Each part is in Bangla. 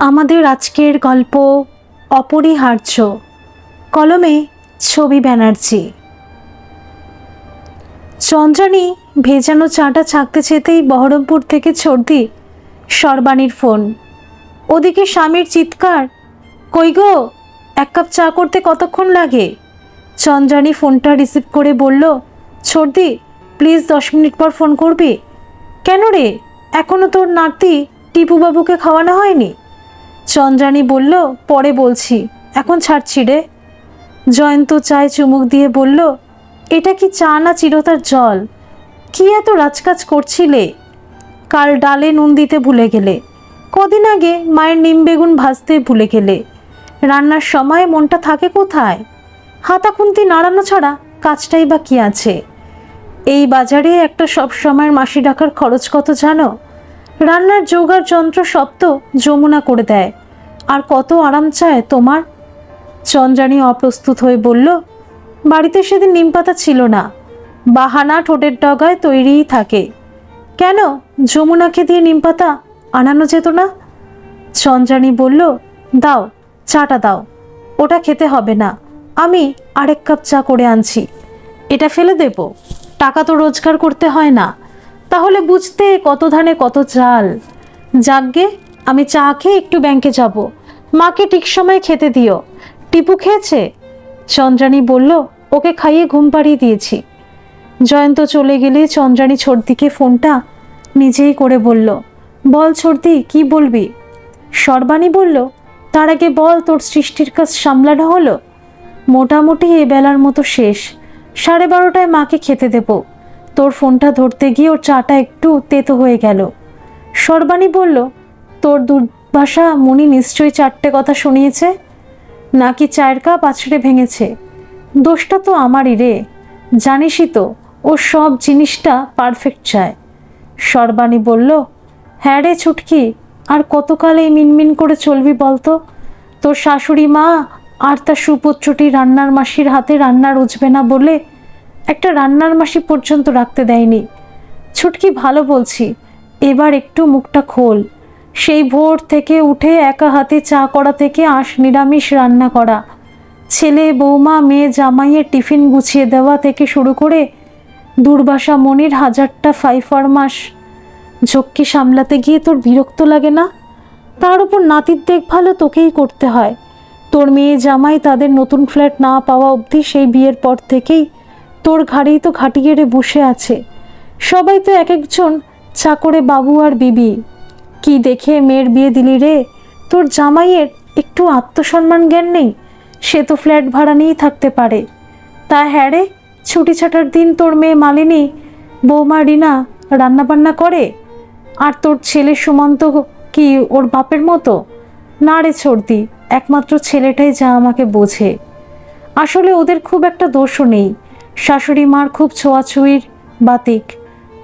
আমাদের আজকের গল্প অপরিহার্য। কলমে ছবি ব্যানার্জি। চন্দ্রানী ভেজানো চাটা ছাকতে যেতেই বহরমপুর থেকে ছর্দি সর্বাণীর ফোন। ওদিকে স্বামীর চিৎকার, কই গো, এক কাপ চা করতে কতক্ষণ লাগে? চন্দ্রানী ফোনটা রিসিভ করে বলল, ছর্দি প্লিজ 10 মিনিট পর ফোন করবি। কেন রে, এখনো তোর নাতি টিপুবাবুকে খাওয়ানো হয়নি? চন্দ্রানী বলল, পরে বলছি, এখন ছাড়ছি রে। জয়ন্ত চায় চুমুক দিয়ে বলল, এটা কি চা না চিরতার জল? কি এত রাজকাজ করছিলে? কাল ডালে নুন দিতে ভুলে গেলে, কদিন আগে মায়ের নিম বেগুন ভাজতে ভুলে গেলে। রান্নার সময় মনটা থাকে কোথায়? হাতা খুন্তি নাড়ানো ছাড়া কাজটাই বা কি আছে? এই বাজারে একটা সব সময়ের মাসি ডাকার খরচ কত জানো? রান্নার জোগাড় যন্ত্র সব তো যমুনা করে দেয়, আর কত আরাম চায় তোমার? চন্দ্রানী অপ্রস্তুত হয়ে বলল, বাড়িতে সেদিন নিমপাতা ছিল না, বাহানা ঠোঁটের ডগায় তৈরিই থাকে। কেন, যমুনাকে দিয়ে নিমপাতা আনানো যেত না? চন্দ্রানী বলল, দাও চাটা দাও, ওটা খেতে হবে না, আমি আরেক কাপ চা করে আনছি। এটা ফেলে দেব? টাকা তো রোজগার করতে হয় না, তাহলে বুঝতে কত ধানে কত চাল। যাকগে, আমি চা খেয়ে একটু ব্যাংকে যাব, মাকে ঠিক সময় খেতে দিও। টিপু খেয়েছে? চন্দ্রানী বলল, ওকে খাইয়ে ঘুম পাড়িয়ে দিয়েছি। জয়ন্ত চলে গেলে চন্দ্রানী ছর্দিকে ফোনটা নিজেই করে বলল, বল ছর্দি, কি বলবি? সর্বাণী বলল, তার আগে বল, তোর সৃষ্টির কাজ সামলানো হলো? মোটামুটি এ বেলার মতো শেষ। 12:30টায় মাকে খেতে দেব। তোর ফোনটা ধরতে গিয়ে ওর চাটা একটু তেতো হয়ে গেল। সর্বাণী বলল, তোর দুর্বাসা মুনি নিশ্চয়ই 4টে কথা শুনিয়েছে, নাকি চায়ের কাপ আছড়ে ভেঙেছে? দোষটা তো আমারই রে, জানিসই তো ও সব জিনিসটা পারফেক্ট চায়। সর্বাণী বলল, হ্যাঁ রে ছুটকি, আর কতকাল এই মিনমিন করে চলবি বলতো? তোর শাশুড়ি মা আর তার সুপুত্রটি রান্নার মাসির হাতে রান্না রুচবে না বলে একটা রান্নার মাসি পর্যন্ত রাখতে দেয়নি। ছুটকি, ভালো বলছি, এবার একটু মুখটা খোল। সেই ভোর থেকে উঠে একা হাতে চা করা থেকে নিরামিষ রান্না করা, ছেলে বৌমা মেয়ে জামাইয়ের টিফিন গুছিয়ে দেওয়া থেকে শুরু করে দুর্বাসা মনির 1000টা ফাইফরমাস ঝক্কি সামলাতে গিয়ে তোর বিরক্ত লাগে না? তার উপর নাতির দেখভালও তোকেই করতে হয়। তোর মেয়ে জামাই তাদের নতুন ফ্ল্যাট না পাওয়া অবধি সেই বিয়ের পর থেকেই তোর ঘাড়েই তো ঘাটি গেড়ে বসে আছে। সবাই তো এক একজন চাকরে বাবু আর বিবি। কি দেখে মেয়ের বিয়ে দিলি রে? তোর জামাইয়ের একটু আত্মসম্মান জ্ঞান নেই? সে তো ফ্ল্যাট ভাড়া নিয়েই থাকতে পারে। তা হ্যাঁ রে, ছুটি ছাটার দিন তোর মেয়ে মালিনী বৌমা রিনা রান্নাবান্না করে, আর তোর ছেলে সুমন্ত কি ওর বাপের মতো? না রে ছর্দি, একমাত্র ছেলেটাই যা আমাকে বোঝে। আসলে ওদের খুব একটা দোষও নেই, শাশুড়ি মার খুব ছোঁয়াছুঁয়ির বাতিক।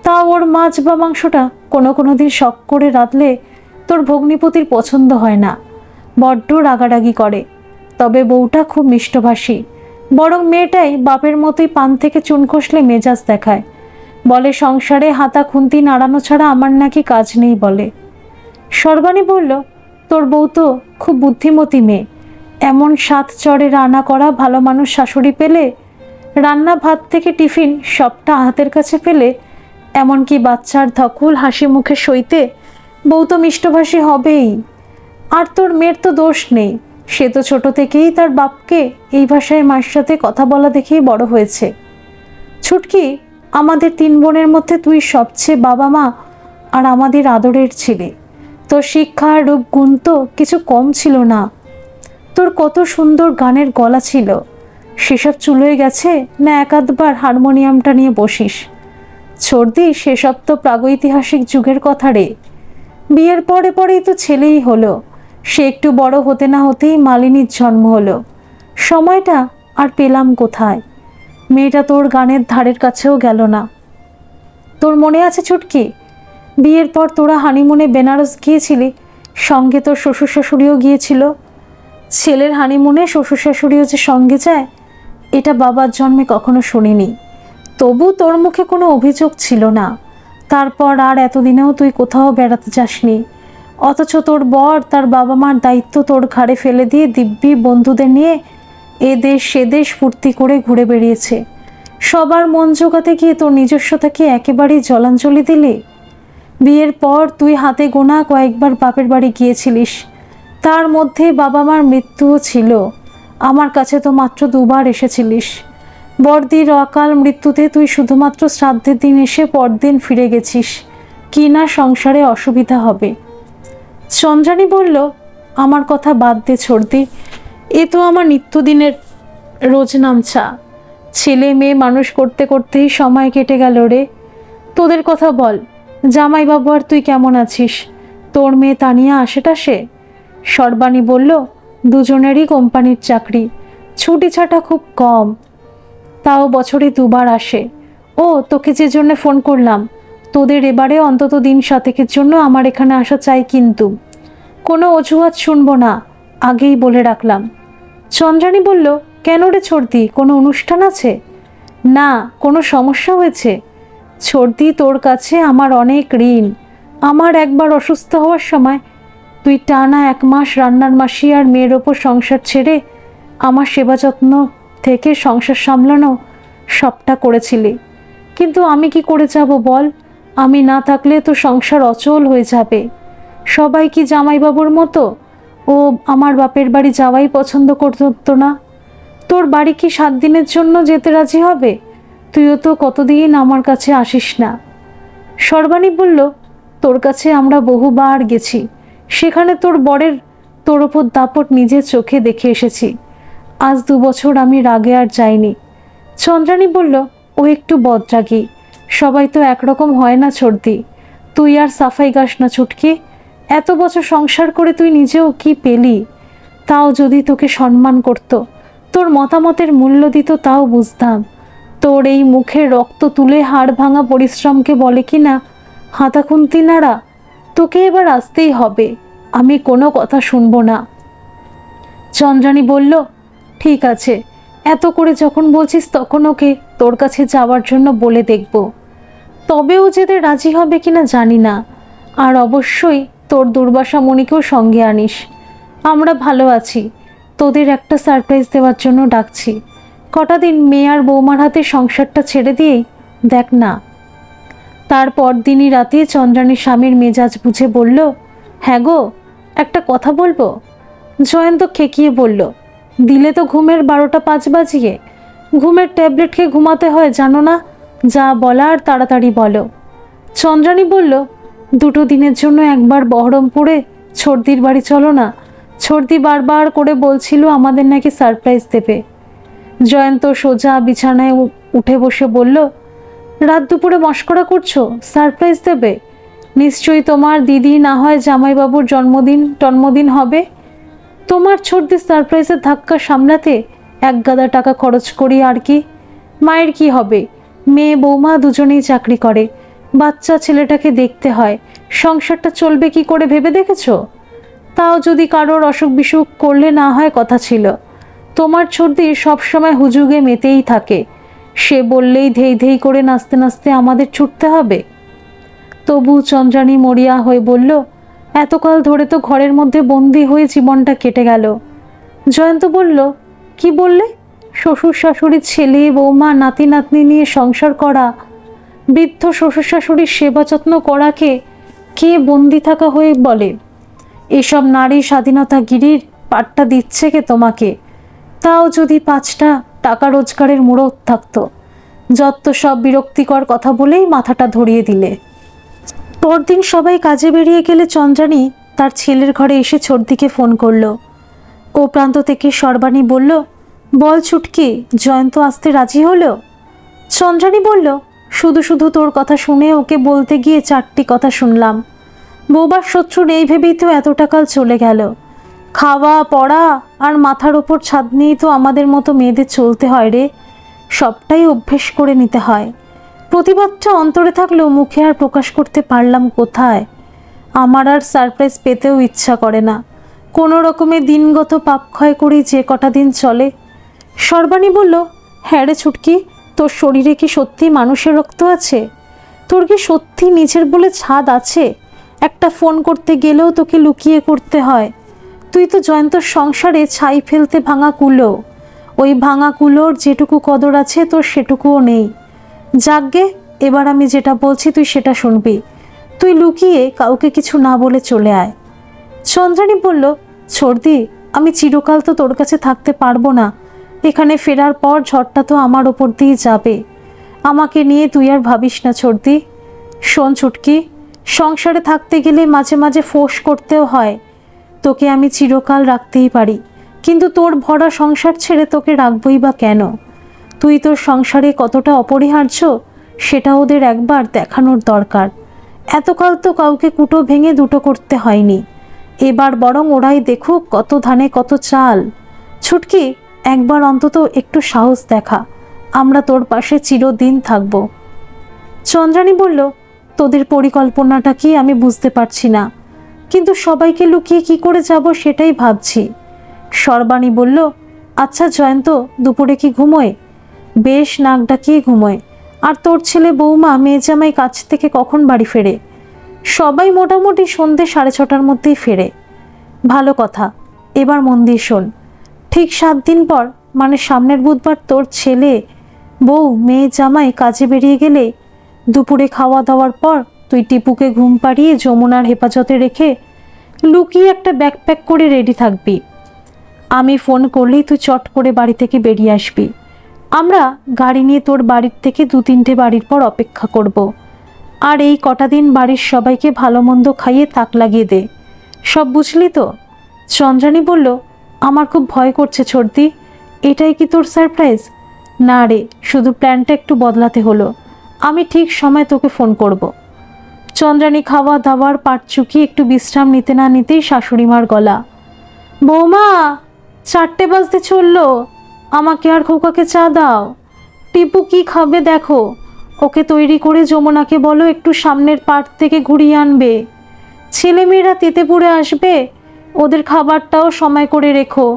তা ওর মাছ বা মাংসটা কোনো দিন শখ করে রাঁধলে তোর ভগ্নিপতির পছন্দ হয় না, বড্ড রাগারাগি করে। তবে বউটা খুব মিষ্টভাষী, বরং মেয়েটাই বাপের মতোই পান থেকে চুন খসলে মেজাজ দেখায়। বলে সংসারে হাতা খুন্তি নাড়ানো ছাড়া আমার নাকি কাজ নেই বলে। সর্বাণী বলল, তোর বউ তো খুব বুদ্ধিমতী মেয়ে, এমন 7 চড়ে রান্না করা ভালো মানুষ শাশুড়ি পেলে, রান্না ভাত থেকে টিফিন সবটা হাতের কাছে পেলে, এমনকি বাচ্চার ধকল হাসি মুখে সইতে বউ তো মিষ্টভাষী হবেই। আর তোর মেয়ের তো দোষ নেই, সে তো ছোট থেকেই তার বাপকে এই ভাষায় মায়ের সাথে কথা বলা দেখেই বড় হয়েছে। ছুটকি, আমাদের 3 বোনের মধ্যে তুই সবচেয়ে বাবা মা আর আমাদের আদরের ছেলে। তোর শিক্ষা রূপ গুণ তো কিছু কম ছিল না। তোর কত সুন্দর গানের গলা ছিল, সেসব চুলোয় গেছে না? একাধবার হারমোনিয়ামটা নিয়ে বসিস? ছর্দি, সেসব তো প্রাগৈতিহাসিক যুগের কথা রে। বিয়ের পরেই তো ছেলেই হলো, সে একটু বড় হতে না হতেই মালিনীর জন্ম হলো। সময়টা আর পেলাম কোথায়? মেয়েটা তোর গানের ধারের কাছেও গেল না। তোর মনে আছে ছুটকি, বিয়ের পর তোরা হানিমুনে বেনারস গিয়েছিলি, সঙ্গে তোর শ্বশুর শাশুড়িও গিয়েছিল। ছেলের হানিমুনে শ্বশুর শাশুড়িও যে সঙ্গে যায়, এটা বাবার জন্মে কখনো শুনিনি। তবু তোর মুখে কোনো অভিযোগ ছিল না। তারপর আর এতদিনেও তুই কোথাও বেড়াতে যাসনি, অথচ তোর বর তার বাবা মার দায়িত্ব তোর ঘাড়ে ফেলে দিয়ে দিব্যি বন্ধুদের নিয়ে এ দেশ সে দেশ ফুর্তি করে ঘুরে বেরিয়েছে। সবার মন জোগাতে গিয়ে তোর নিজস্বতাকে একেবারেই জলাঞ্জলি দিলি। বিয়ের পর তুই হাতে গোনা কয়েকবার বাপের বাড়ি গিয়েছিলিস, তার মধ্যে বাবা মার মৃত্যুও ছিল। আমার কাছে তো মাত্র 2বার এসেছিলিস। বড়দির অকাল মৃত্যুতে তুই শুধুমাত্র শ্রাদ্ধের দিন এসে পরদিন ফিরে গেছিস। কি না সংসারে অসুবিধা হবে। চন্দ্রানী বলল, আমার কথা বাদ দে ছর্দি, এ তো আমার নিত্যদিনের রোজনামচা। ছেলে মেয়ে মানুষ করতে করতেই সময় কেটে গেল রে। তোদের কথা বল, জামাইবাবু আর তুই কেমন আছিস? তোর মেয়ে তানিয়া আসে টাসে? সর্বাণী বলল, দুজনেরই কোম্পানির চাকরি, ছুটি ছাটা খুব কম, তাও বছরে 2বার আসে। ও তোকে যে জন্য ফোন করলাম, তোদের এবারে অন্তত দিন 7 জন্য আমার এখানে আসা চাই, কিন্তু কোনো অজুহাত শুনবো না, আগেই বলে রাখলাম। চন্দ্রানী বলল, কেন রে ছর্দি, কোনো অনুষ্ঠান আছে? না, কোনো সমস্যা হয়েছে? ছর্দি, তোর কাছে আমার অনেক ঋণ। আমার একবার অসুস্থ হওয়ার সময় তুই টানা 1 মাস রান্নার মাসি আর মেয়ের ওপর সংসার ছেড়ে আমার সেবা যত্ন থেকে সংসার সামলানো সবটা করেছিলি। কিন্তু আমি কি করে যাব বল? আমি না থাকলে তো সংসার অচল হয়ে যাবে। সবাই কি জামাইবাবুর মতো ও আমার বাপের বাড়ি যাওয়াই পছন্দ করতো না? তোর বাড়ি কি 7 দিনের জন্য যেতে রাজি হবে? তুইও তো কতদিন আমার কাছে আসিস না। সর্বাণী বলল, তোর কাছে আমরা বহুবার গেছি, সেখানে তোর বরের তোর ওপর দাপট নিজের চোখে দেখে এসেছি। আজ 2 বছর আমি রাগে আর যাইনি। চন্দ্রানী বলল, ও একটু বদরাগী, সবাই তো একরকম হয় না ছর্দি। তুই আর সাফাই গাস না ছুটকি, এত বছর সংসার করে তুই নিজেও কি পেলি? তাও যদি তোকে সম্মান করত, তোর মতামতের মূল্য দিত, তাও বুঝতাম। তোর এই মুখে রক্ত তুলে হাড় ভাঙা পরিশ্রমকে বলে কি না হাতাখুন্তি নাড়া। তোকে এবার আসতেই হবে, আমি কোনো কথা শুনবো না। চন্দ্রানী বলল, ঠিক আছে, এত করে যখন বলছিস তখন ওকে তোর কাছে যাওয়ার জন্য বলে দেখব। তবেও যেতে রাজি হবে কিনা জানি না। আর অবশ্যই তোর দুর্বাসা মণিকেও সঙ্গে আনিস। আমরা ভালো আছি, তোদের একটা সারপ্রাইজ দেওয়ার জন্য ডাকছি। কটা দিন মেয়ে আর বৌমার হাতে সংসারটা ছেড়ে দিয়েই দেখ না। তারপর দিনই রাতে চন্দ্রানীর স্বামীর মেজাজ বুঝে বলল, হ্যাঁ গো, একটা কথা বলবো। জয়ন্ত খেকিয়ে বলল, দিলে তো ঘুমের 12টা 5 বাজিয়ে। ঘুমের ট্যাবলেট খেয়ে ঘুমাতে হয় জানো না? যা বলার তাড়াতাড়ি বলো। চন্দ্রানী বলল, 2 দিনের জন্য একবার বহরমপুরে ছর্দির বাড়ি চলো না। ছর্দি বারবার করে বলছিল আমাদের নাকি সারপ্রাইজ দেবে। জয়ন্ত সোজা বিছানায় উঠে বসে বলল, রাত দুপুরে মশকরা করছো? সারপ্রাইজ দেবে? নিশ্চয়ই তোমার দিদি না হয় জামাইবাবুর জন্মদিন হবে। তোমার ছর্দি সারপ্রাইজের ধাক্কা সামলাতে 1 গাদা টাকা খরচ করি আর কি। মায়ের কি হবে? মেয়ে বৌমা দুজনেই চাকরি করে, বাচ্চা ছেলেটাকে দেখতে হয়, সংসারটা চলবে কি করে ভেবে দেখেছো? তাও যদি কারোর অসুখ বিসুখ করলে না হয় কথা ছিল। তোমার ছর্দি সবসময় হুজুগে মেতেই থাকে, সে বললেই ধেই ধেই করে নাচতে নাচতে আমাদের ছুটতে হবে। তবু চন্দ্রানী মরিয়া হয়ে বলল, এতকাল ধরে তো ঘরের মধ্যে বন্দি হয়ে জীবনটা কেটে গেল। জয়ন্ত বলল, কি বললে? শ্বশুর শাশুড়ির ছেলে বৌমা নাতি নাতনি নিয়ে সংসার করা, বৃদ্ধ শ্বশুর শাশুড়ির সেবা যত্ন করাকে কে বন্দি থাকা হয়ে বলে? এসব নারী স্বাধীনতাগিরির পাট্টা দিচ্ছে কে তোমাকে? তাও যদি 5টা টাকা রোজগারের মুরত থাকতো। যত সব বিরক্তিকর কথা বলেই মাথাটা ধরিয়ে দিলে। পরদিন সবাই কাজে বেরিয়ে গেলে চন্দ্রানী তার ছেলের ঘরে এসে ছর্দিকে ফোন করলো। ও প্রান্ত থেকে সর্বাণী বলল, বল ছুটকি, জয়ন্ত আসতে রাজি হলো? চন্দ্রানী বলল, শুধু শুধু তোর কথা শুনে ওকে বলতে গিয়ে 4টি কথা শুনলাম। বোবার শত্রু নেই ভেবেই তো এতটা কাল চলে গেল। খাওয়া পড়া আর মাথার ওপর ছাদ নিয়েই তো আমাদের মতো মেয়েদের চলতে হয় রে। সবটাই অভ্যেস করে নিতে হয়। প্রতিবাদটা অন্তরে থাকলেও মুখে আর প্রকাশ করতে পারলাম কোথায়। আমার আর সারপ্রাইজ পেতেও ইচ্ছা করে না। কোনো রকমে দিনগত পাপ ক্ষয় করেই যে কটা দিন চলে। সর্বাণী বলল, হ্যাঁ রে ছুটকি, তোর শরীরে কি সত্যি মানুষের রক্ত আছে? তোর কি সত্যি নিজের বলে ছাদ আছে? একটা ফোন করতে গেলেও তোকে লুকিয়ে করতে হয়। তুই তো জয়ন্তর সংসারে ছাই ফেলতে ভাঙা কুলো। ওই ভাঙা কুলোর যেটুকু কদর আছে তোর সেটুকুও নেই। যাকগে, এবার আমি যেটা বলছি তুই সেটা শুনবি। তুই লুকিয়ে কাউকে কিছু না বলে চলে আয়। চন্দ্রানী বলল, ছর্দি, আমি চিরকাল তো তোর কাছে থাকতে পারবো না। এখানে ফেরার পর ঝড়টা তো আমার ওপর দিয়ে যাবে। আমাকে নিয়ে তুই আর ভাবিস না ছর্দি। শোন ছুটকি, সংসারে থাকতে গেলে মাঝে মাঝে ফোঁস করতেও হয়। তোকে আমি চিরকাল রাখতেই পারি, কিন্তু তোর ভরা সংসার ছেড়ে তোকে রাখবই বা কেন? তুই তোর সংসারে কতটা অপরিহার্য সেটা ওদের একবার দেখানোর দরকার। এতকাল তো কাউকে কুটো ভেঙে দুটো করতে হয়নি। এবার বরং ওরাই দেখুক কত ধানে কত চাল। ছুটকি, একবার অন্তত একটু সাহস দেখা। আমরা তোর পাশে চিরদিন থাকব। চন্দ্রানী বলল, তোদের পরিকল্পনাটা কি আমি বুঝতে পারছি না, কিন্তু সবাইকে লুকিয়ে কি করে যাব সেটাই ভাবছি। সর্বাণী বলল, আচ্ছা জয়ন্ত দুপুরে কি ঘুমোয়? বেশ নাক ডাকিয়ে ঘুমোয়। আর তোর ছেলে বৌমা মেয়ে জামাই কাছ থেকে কখন বাড়ি ফেরে? সবাই মোটামুটি সন্ধ্যে 6:30টার মধ্যেই ফেরে। ভালো কথা, এবার মন দিয়ে শোন। ঠিক 7 দিন পর, মানে সামনের বুধবার, তোর ছেলে বউ মেয়ে জামাই কাজে বেরিয়ে গেলে দুপুরে খাওয়া দাওয়ার পর তুই টিপুকে ঘুম পাড়িয়ে যমুনার হেফাজতে রেখে লুকিয়ে একটা ব্যাকপ্যাক করে রেডি থাকবি। আমি ফোন করলেই তুই চট করে বাড়ি থেকে বেরিয়ে আসবি। আমরা গাড়ি নিয়ে তোর বাড়ির থেকে 2-3টে বাড়ির পর অপেক্ষা করব। আর এই কটা দিন বাড়ির সবাইকে ভালো মন্দ খাইয়ে তাক লাগিয়ে দে। সব বুঝলি তো? চন্দ্রানী বলল, আমার খুব ভয় করছে ছর্দি। এটাই কি তোর সারপ্রাইজ? না রে, শুধু প্ল্যানটা একটু বদলাতে হলো। আমি ঠিক সময় তোকে ফোন করব। চন্দ্রানী খাওয়া দাওয়ার পাট চুকিয়ে একটু বিশ্রাম নিতে না নিতেই শাশুড়িমার গলা, বৌমা 4টে বাজতে চললো, আমাকে আর খোকাকে চা দাও। টিপু কি খাবে দেখো, ওকে তৈরি করে যমুনাকে বলো একটু সামনের পাট থেকে ঘুরিয়ে আনবে। ছেলেমেয়েরা তেতে পড়ে আসবে, ওদের খাবারটাও সময় করে রেখো।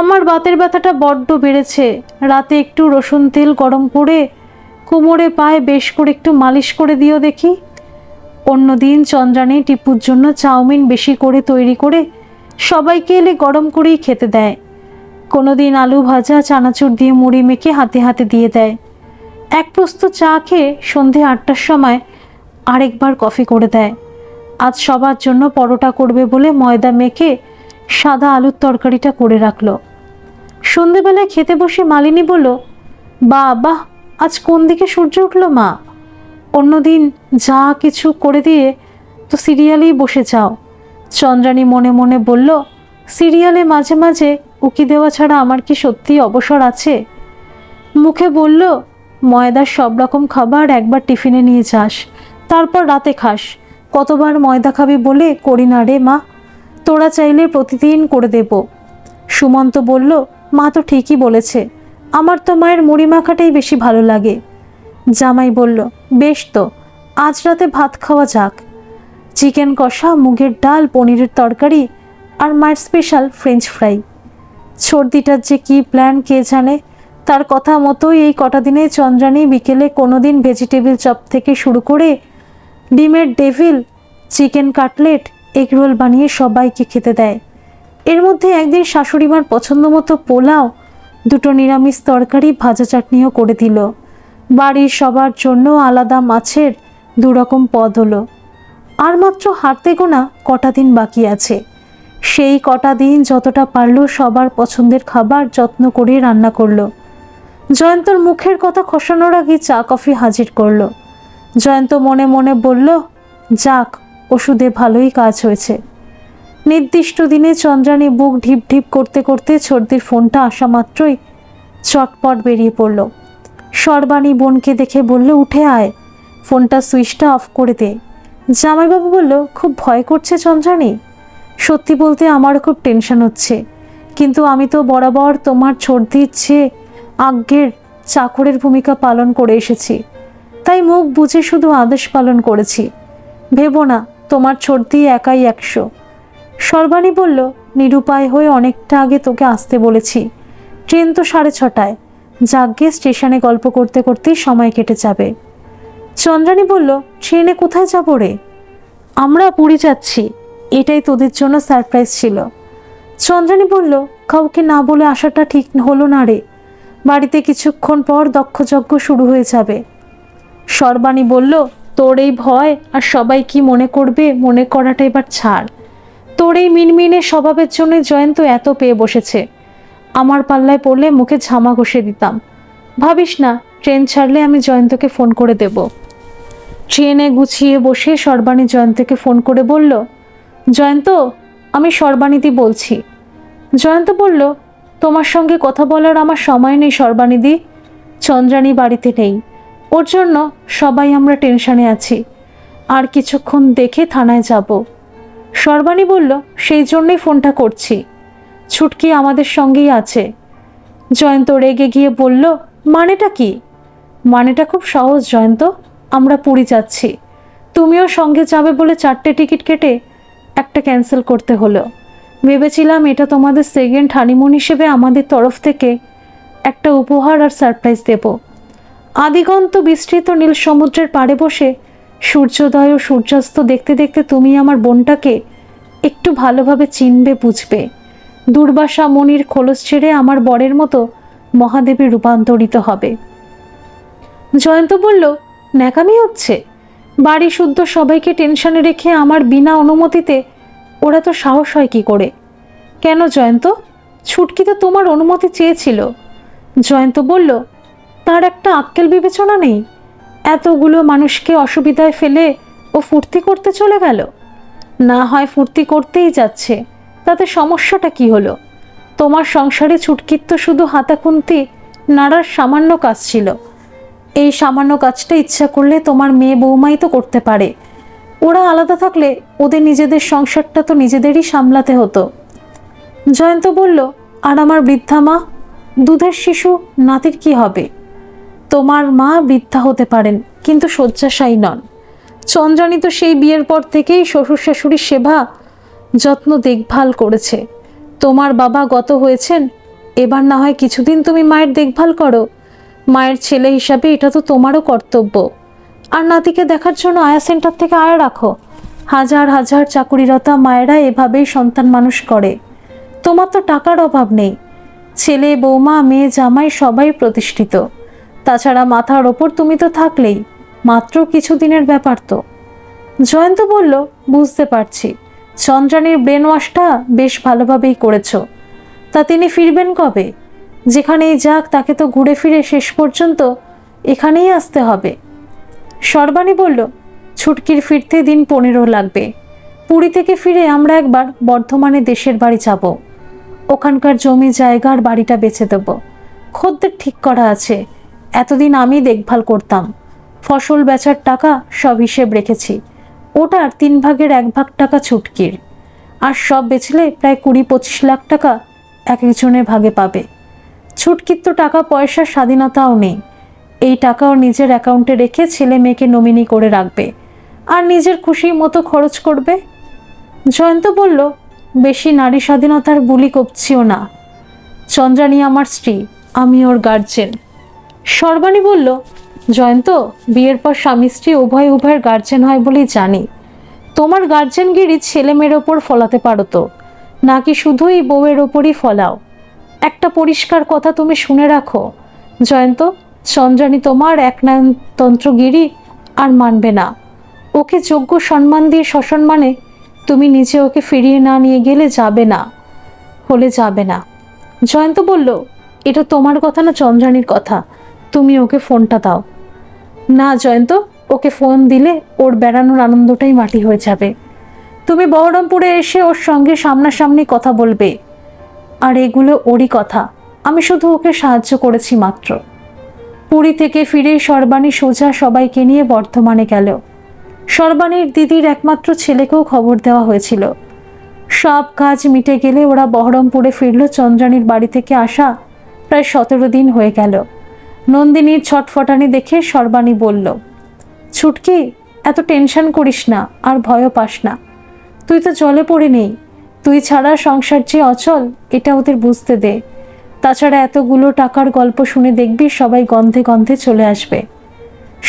আমার বাতের ব্যথাটা বড্ড বেড়েছে, রাতে একটু রসুন তেল গরম করে কোমরে পায়ে বেশ করে একটু মালিশ করে দিও দেখি। অন্যদিন চন্দ্রানী টিপুর জন্য চাউমিন বেশি করে তৈরি করে সবাইকে এলে গরম করেই খেতে দেয়। কোনোদিন আলু ভাজা চানাচুর দিয়ে মুড়ি মেখে হাতে হাতে দিয়ে দেয়। এক প্রস্ত চা খেয়ে সন্ধে 8টার সময় আরেকবার কফি করে দেয়। আজ সবার জন্য পরোটা করবে বলে ময়দা মেখে সাদা আলুর তরকারিটা করে রাখলো। সন্ধেবেলায় খেতে বসে মালিনী বলল, বাহ, আজ কোন দিকে সূর্য উঠলো মা? অন্যদিন যা কিছু করে দিয়ে তো সিরিয়ালেই বসে যাও। চন্দ্রানী মনে মনে বলল, সিরিয়ালে মাঝে মাঝে উকি দেওয়া ছাড়া আমার কি সত্যিই অবসর আছে? মুখে বলল, ময়দার সব রকম খাবার একবার টিফিনে নিয়ে যাস, তারপর রাতে খাস। কতবার ময়দা খাবি বলে করি না রে মা, তোরা চাইলে প্রতিদিন করে দেব। সুমন্ত বলল, মা তো ঠিকই বলেছে, আমার তো মায়ের মুড়ি মাখাটাই বেশি ভালো লাগে। জামাই বলল, বেশ তো, আজ রাতে ভাত খাওয়া যাক। চিকেন কষা, মুগের ডাল, পনিরের তরকারি আর মায়ের স্পেশাল ফ্রেঞ্চ ফ্রাই। সর্দিটার যে কী প্ল্যান কে জানে। তার কথা মতোই এই কটা দিনে চন্দ্রানী বিকেলে কোনো দিন ভেজিটেবিল চপ থেকে শুরু করে ডিমের ডেভিল, চিকেন কাটলেট, এগরোল বানিয়ে সবাইকে খেতে দেয়। এর মধ্যে একদিন শাশুড়িমার পছন্দ মতো পোলাও, 2টো নিরামিষ তরকারি, ভাজা চাটনিও করে দিল। বাড়ির সবার জন্য আলাদা মাছের 2 রকম পদ হলো। আর মাত্র হাতে গোনা কটা দিন বাকি আছে। সেই কটা দিন যতটা পারল সবার পছন্দের খাবার যত্ন করে রান্না করলো। জয়ন্তর মুখের কথা খসানোর আগে চা কফি হাজির করলো। জয়ন্ত মনে মনে বলল, যাক, ওষুধে ভালোই কাজ হয়েছে। নির্দিষ্ট দিনে চন্দ্রানী বুক ঢিপ ঢিপ করতে করতে ছর্দির ফোনটা আসা মাত্রই চটপট বেরিয়ে পড়ল। সর্বাণী বোনকে দেখে বলল, উঠে আয়, ফোনটা সুইচটা অফ করে দে। জামাইবাবু বলল, খুব ভয় করছে চন্দ্রানী? সত্যি বলতে আমারও খুব টেনশন হচ্ছে, কিন্তু আমি তো বরাবর তোমার ছর্দির চেয়ে আজ্ঞের চাকরের ভূমিকা পালন করে এসেছি, তাই মুখ বুঝে শুধু আদেশ পালন করেছি। ভেবো না তোমার ছর্দি একাই 100। সর্বাণী বলল, নিরুপায় হয়ে অনেকটা আগে তোকে আসতে বলেছি, ট্রেন তো 6:30টায়। যাগ্গে স্টেশনে গল্প করতে করতেই সময় কেটে যাবে। চন্দ্রানী বলল, ট্রেনে কোথায় যাবো রে? আমরা পুরী যাচ্ছি, এটাই তোদের জন্য সারপ্রাইজ ছিল। চন্দ্রানী বলল, কাউকে না বলে আসাটা ঠিক হলো না রে, বাড়িতে কিছুক্ষণ পর দক্ষযজ্ঞ শুরু হয়ে যাবে। সর্বাণী বলল, তোর এই ভয় আর সবাই কি মনে করবে মনে করাটা এবার ছাড়। তোর এই মিনমিনে স্বভাবের জন্য জয়ন্ত এত পেয়ে বসেছে। আমার পাল্লায় পড়লে মুখে ঝামা ঘষে দিতাম। ভাবিস না, ট্রেন ছাড়লে আমি জয়ন্তকে ফোন করে দেব। ট্রেনে গুছিয়ে বসে সর্বাণী জয়ন্তকে ফোন করে বলল, জয়ন্ত, আমি সর্বাণীদি বলছি। জয়ন্ত বলল, তোমার সঙ্গে কথা বলার আমার সময় নেই সর্বাণীদি, চন্দ্রানী বাড়িতে নেই, ওর জন্য সবাই আমরা টেনশনে আছি, আর কিছুক্ষণ দেখে থানায় যাব। সর্বাণী বলল, সেই জন্যই ফোনটা করছি, ছুটকি আমাদের সঙ্গেই আছে। জয়ন্ত রেগে গিয়ে বলল, মানেটা কি? মানেটা খুব সহজ জয়ন্ত, আমরা পুরী যাচ্ছি, তুমিও সঙ্গে যাবে বলে 4টে টিকিট কেটে একটা ক্যান্সেল করতে হলো। ভেবেছিলাম এটা তোমাদের সেকেন্ড হানিমুন হিসেবে আমাদের তরফ থেকে একটা উপহার আর সারপ্রাইজ দেব। আদিগন্ত বিস্তৃত নীল সমুদ্রের পাড়ে বসে সূর্যোদয় ও সূর্যাস্ত দেখতে দেখতে তুমি আমার বোনটাকে একটু ভালোভাবে চিনবে, বুঝবে। দুর্বাসা মনির খোলস ছেড়ে আমার বরের মতো মহাদেবে রূপান্তরিত হবে। জয়ন্ত বলল, ন্যাকামি হচ্ছে? বাড়ি শুদ্ধ সবাইকে টেনশনে রেখে আমার বিনা অনুমতিতে ওরা তো সাহস হয় কি করে? কেন জয়ন্ত, ছুটকি তো তোমার অনুমতি চেয়েছিল। জয়ন্ত বলল, তার একটা আক্কেল বিবেচনা নেই? এতগুলো মানুষকে অসুবিধায় ফেলে ও ফুর্তি করতে চলে গেল। না হয় ফুর্তি করতেই যাচ্ছে, তাতে সমস্যাটা কি হলো? তোমার সংসারে ছুটকির তো শুধু হাতাখুন্তি নাড়ার সামান্য কাজ ছিল। এই সামান্য কাজটা ইচ্ছা করলে তোমার মেয়ে বৌমাই তো করতে পারে। ওরা আলাদা থাকলে ওদের নিজেদের সংসারটা তো নিজেদেরই সামলাতে হতো। জয়ন্ত বলল, আর আমার বৃদ্ধা মা, দুধের শিশু নাতির কি হবে? তোমার মা বৃদ্ধা হতে পারেন, কিন্তু শয্যাশায়ী নন। চন্দ্রানী তো সেই বিয়ের পর থেকেই শ্বশুর শাশুড়ির সেবা যত্ন দেখভাল করেছে। তোমার বাবা গত হয়েছেন, এবার না হয় কিছুদিন তুমি মায়ের দেখভাল করো। মায়ের ছেলে হিসাবে এটা তো তোমারও কর্তব্য। আর নাতিকে দেখার জন্য আয়া সেন্টার থেকে আয়া রাখো। হাজার হাজার চাকুরিরতা মায়েরা এভাবেই সন্তান মানুষ করে। তোমার তো টাকার অভাব নেই, ছেলে বৌমা মেয়ে জামাই সবাই প্রতিষ্ঠিত। তাছাড়া মাথার ওপর তুমি তো থাকলেই, মাত্র কিছুদিনের ব্যাপার তো। জয়ন্ত বলল, বুঝতে পারছি, চন্দ্রানীর ব্রেন ওয়াশটা বেশ ভালোভাবেই করেছ। তা তিনি ফিরবেন কবে? যেখানেই যাক তাকে তো ঘুরে ফিরে শেষ পর্যন্ত এখানেই আসতে হবে। সর্বাণী বলল, ছুটকির ফিরতে দিন 15 লাগবে। পুরী থেকে ফিরে আমরা একবার বর্ধমানে দেশের বাড়ি যাব। ওখানকার জমি জায়গার বাড়িটা বেচে দেব। খদ্দের ঠিক করা আছে, এতদিন আমি দেখভাল করতাম। ফসল বেচার টাকা সব হিসেব রেখেছি, ওটার 3 ভাগের 1 ভাগ টাকা ছুটকির। আর সব বেচলে প্রায় 20-25 লাখ টাকা এক একজনের ভাগে পাবে। ছুটকির তো টাকা পয়সার স্বাধীনতাও নেই। এই টাকাও নিজের অ্যাকাউন্টে রেখে ছেলে মেয়েকে নমিনি করে রাখবে, আর নিজের খুশি মতো খরচ করবে। জয়ন্ত বলল, বেশি নারী স্বাধীনতার বুলি কপছিও না। চন্দ্রানী আমার স্ত্রী, আমি ওর গার্জেন। সর্বাণী বলল, জয়ন্ত, বিয়ের পর স্বামী স্ত্রী উভয়ের গার্জেন হয় বলেই জানি। তোমার গার্জেনগিরি ছেলে মেয়ের ওপর ফলাতে পারো তো, নাকি শুধুই বউয়ের ওপরই ফলাও? একটা পরিষ্কার কথা তুমি শুনে রাখো জয়ন্ত, চন্দ্রানী তোমার একনায়নতন্ত্রগিরি আর মানবে না। ওকে যোগ্য সম্মান দিয়ে সসম্মানে তুমি নিজে ওকে ফিরিয়ে না নিয়ে গেলে যাবে না। জয়ন্ত বলল, এটা তোমার কথা না চন্দ্রানীর কথা, তুমি ওকে ফোনটা দাও। না জয়ন্ত, ওকে ফোন দিলে ওর বেড়ানোর আনন্দটাই মাটি হয়ে যাবে। তুমি বহরমপুরে এসে ওর সঙ্গে সামনাসামনি কথা বলবে। আর এগুলো ওরই কথা, আমি শুধু ওকে সাহায্য করেছি মাত্র। পুরী থেকে ফিরে সর্বাণী সোজা সবাইকে নিয়ে বর্ধমানে গেল। সর্বাণীর দিদির একমাত্র ছেলেকেও খবর দেওয়া হয়েছিল। সব কাজ মিটে গেলে ওরা বহরমপুরে ফিরল। চন্দ্রানীর বাড়ি থেকে আসা প্রায় 17 দিন হয়ে গেল। নন্দিনীর ছটফটানি দেখে সর্বাণী বলল, ছুটকি, এত টেনশন করিস না, আর ভয়ও পাস না। তুই তো জলে পড়ে নেই, তুই ছাড়া সংসার যে অচল এটা ওদের বুঝতে দে। তাছাড়া এতগুলো টাকার গল্প শুনে দেখবি সবাই গন্ধে গন্ধে চলে আসবে।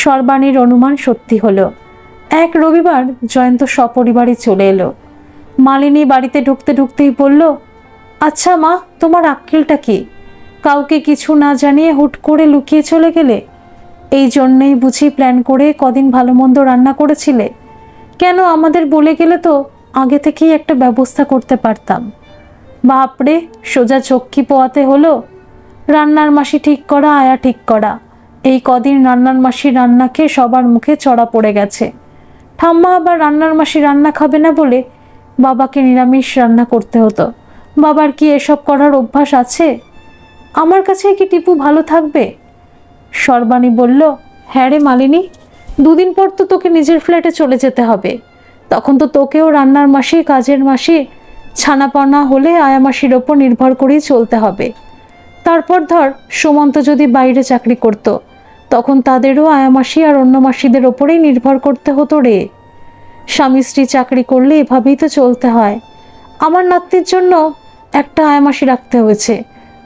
সর্বাণীর অনুমান সত্যি হলো। এক রবিবার জয়ন্ত সপরিবারে চলে এলো। মালিনী বাড়িতে ঢুকতে ঢুকতেই বলল, আচ্ছা মা, তোমার আক্কেলটা কি? কাউকে কিছু না জানিয়ে হুট করে লুকিয়ে চলে গেলে? এই জন্যেই বুঝি প্ল্যান করে কদিন ভালো মন্দ রান্না করেছিলে? কেন আমাদের বলে গেলে তো আগে থেকেই একটা ব্যবস্থা করতে পারতাম। বাপরে, সোজা চক্ষি পোয়াতে হলো। রান্নার মাসি ঠিক করা, আয়া ঠিক করা। এই কদিন রান্নার মাসি রান্না খেয়ে সবার মুখে চড়া পড়ে গেছে। ঠাম্মা আবার রান্নার মাসি রান্না খাবে না বলে বাবাকে নিরামিষ রান্না করতে হতো। বাবার কি এসব করার অভ্যাস আছে? আমার কাছে কি টিপু ভালো থাকবে? সর্বাণী বলল, হ্যাঁ রে মালিনী, দুদিন পর তো তোকে নিজের ফ্ল্যাটে চলে যেতে হবে। তখন তো তোকেও রান্নার মাসি, কাজের মাসি, ছানাপানা হলে আয়া মাসির ওপর নির্ভর করেই চলতে হবে। তারপর ধর সুমন্ত যদি বাইরে চাকরি করত, তখন তাদেরও আয়া মাসি আর অন্য মাসিদের ওপরেই নির্ভর করতে হতো রে। স্বামী স্ত্রী চাকরি করলে এভাবেই তো চলতে হয়। আমার নাতনির জন্য একটা আয়া মাসি রাখতে হয়েছে।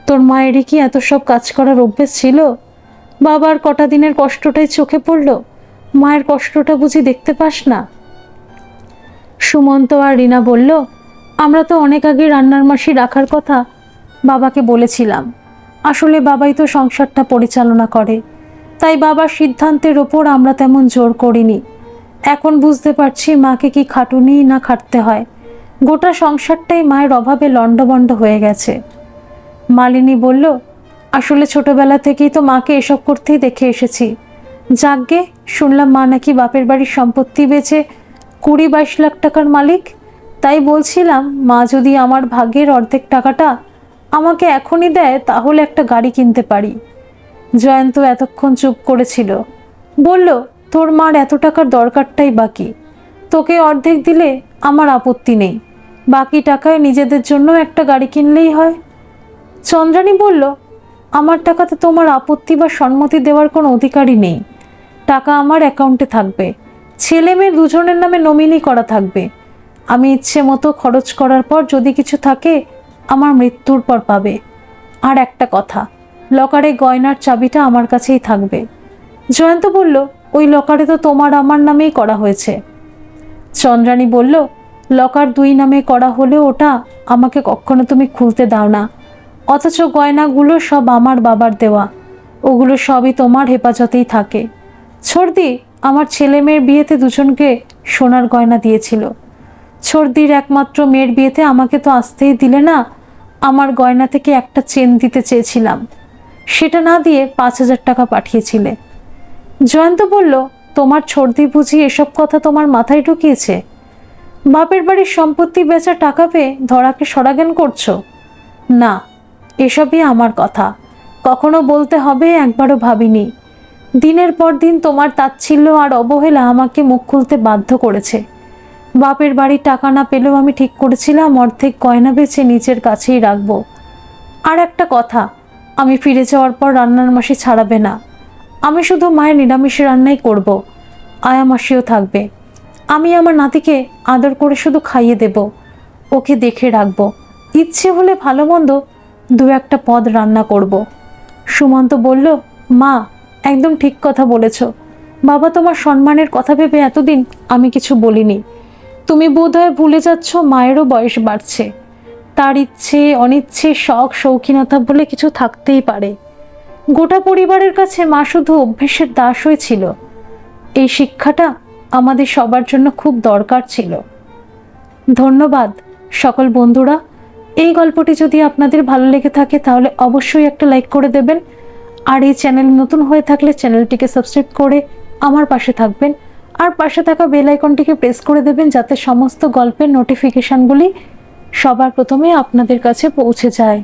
তোর মায়েরই কি এত সব কাজ করার অভ্যেস ছিল? বাবার কটা দিনের কষ্টটাই চোখে পড়ল, মায়ের কষ্টটা বুঝি দেখতে পাস না? সুমন্ত আর রিনা বলল, আমরা তো অনেক আগে রান্নার মাসি রাখার কথা বাবাকে বলেছিলাম। আসলে বাবাই তো সংসারটা পরিচালনা করে, তাই বাবার সিদ্ধান্তের ওপর আমরা তেমন জোর করিনি। এখন বুঝতে পারছি মাকে কি খাটুনি না খাটতে হয়। গোটা সংসারটাই মায়ের অভাবে লণ্ডভণ্ড হয়ে গেছে। মালিনী বলল, আসলে ছোটবেলা থেকেই তো মাকে এসব করতেই দেখে এসেছি। যাকগে, শুনলাম মা নাকি বাপের বাড়ির সম্পত্তি বেচে 20-22 লাখ টাকার মালিক। তাই বলছিলাম, মা যদি আমার ভাগ্যের অর্ধেক টাকাটা আমাকে এখনই দেয় তাহলে একটা গাড়ি কিনতে পারি। জয়ন্ত এতক্ষণ চুপ করেছিল। বলল, তোর মার এত টাকার দরকারটাই বাকি। তোকে অর্ধেক দিলে আমার আপত্তি নেই। বাকি টাকায় নিজেদের জন্য একটা গাড়ি কিনলেই হয়। চন্দ্রানী বলল, আমার টাকাতে তোমার আপত্তি বা সম্মতি দেওয়ার কোনো অধিকারই নেই। টাকা আমার অ্যাকাউন্টে থাকবে, ছেলে মেয়ে দুজনের নামে নমিনি করা থাকবে। আমি ইচ্ছে মতো খরচ করার পর যদি কিছু থাকে আমার মৃত্যুর পর পাবে। আর একটা কথা, লকারে গয়নার চাবিটা আমার কাছেই থাকবে। জয়ন্ত বলল, ওই লকারে তো তোমার আমার নামেই করা হয়েছে। চন্দ্রানী বলল, লকার 2 নামে করা হলেও ওটা আমাকে কখনো তুমি খুলতে দাও না। অথচ গয়নাগুলো সব আমার বাবার দেওয়া, ওগুলো সবই তোমার হেফাজতেই থাকে। ছর্দি আমার ছেলে মেয়ের বিয়েতে দুজনকে সোনার গয়না দিয়েছিল। ছর্দির একমাত্র মেয়ের বিয়েতে আমাকে তো আসতেই দিলে না। আমার গয়না থেকে একটা চেন দিতে চেয়েছিলাম, সেটা না দিয়ে 5,000 টাকা পাঠিয়েছিলে। জয়ন্ত বলল, তোমার ছর্দি বুঝি এসব কথা তোমার মাথায় ঢুকিয়েছে? বাপের বাড়ির সম্পত্তি বেচা টাকা পেয়ে ধরাকে সরাজ্ঞান করছো? না, এসবই আমার কথা। কখনো বলতে হবে একবারও ভাবিনি। দিনের পর দিন তোমার তাচ্ছিল্য আর অবহেলা আমাকে মুখ খুলতে বাধ্য করেছে। বাপের বাড়ির টাকা না পেলেও আমি ঠিক করেছিলাম অর্ধেক গয়না বেচে নিজের কাছেই রাখবো। আর একটা কথা, আমি ফিরে যাওয়ার পর রান্নার মাসি ছাড়াবে না। আমি শুধু মায়ের নিরামিষ রান্নাই করব, আয়া মাসিও থাকবে। আমি আমার নাতিকে আদর করে শুধু খাইয়ে দেব, ওকে দেখে রাখবো। ইচ্ছে হলে ভালো মন্দ 2-1টা পদ রান্না করব। সুমন্ত বলল, মা একদম ঠিক কথা বলেছ। বাবা তোমার সম্মানের কথা ভেবে এতদিন আমি কিছু বলিনি। তুমি বোধহয় ভুলে যাচ্ছ মায়েরও বয়স বাড়ছে। তার ইচ্ছে অনিচ্ছে শখ শৌখিনতা বলে কিছু থাকতেই পারে। গোটা পরিবারের কাছে মা শুধু অভ্যেসের দাস হয়েছিল। এই শিক্ষাটা আমাদের সবার জন্য খুব দরকার ছিল। ধন্যবাদ সকল বন্ধুরা। এই গল্পটি যদি আপনাদের ভালো লেগে থাকে তাহলে অবশ্যই একটা লাইক করে দেবেন। আর এই চ্যানেল নতুন হয়ে থাকলে চ্যানেলটিকে সাবস্ক্রাইব করে আমার পাশে থাকবেন। আর পাশে থাকা বেল আইকনটিকে প্রেস করে দেবেন যাতে সমস্ত গল্পের নোটিফিকেশনগুলি সবার প্রথমে আপনাদের কাছে পৌঁছে যায়।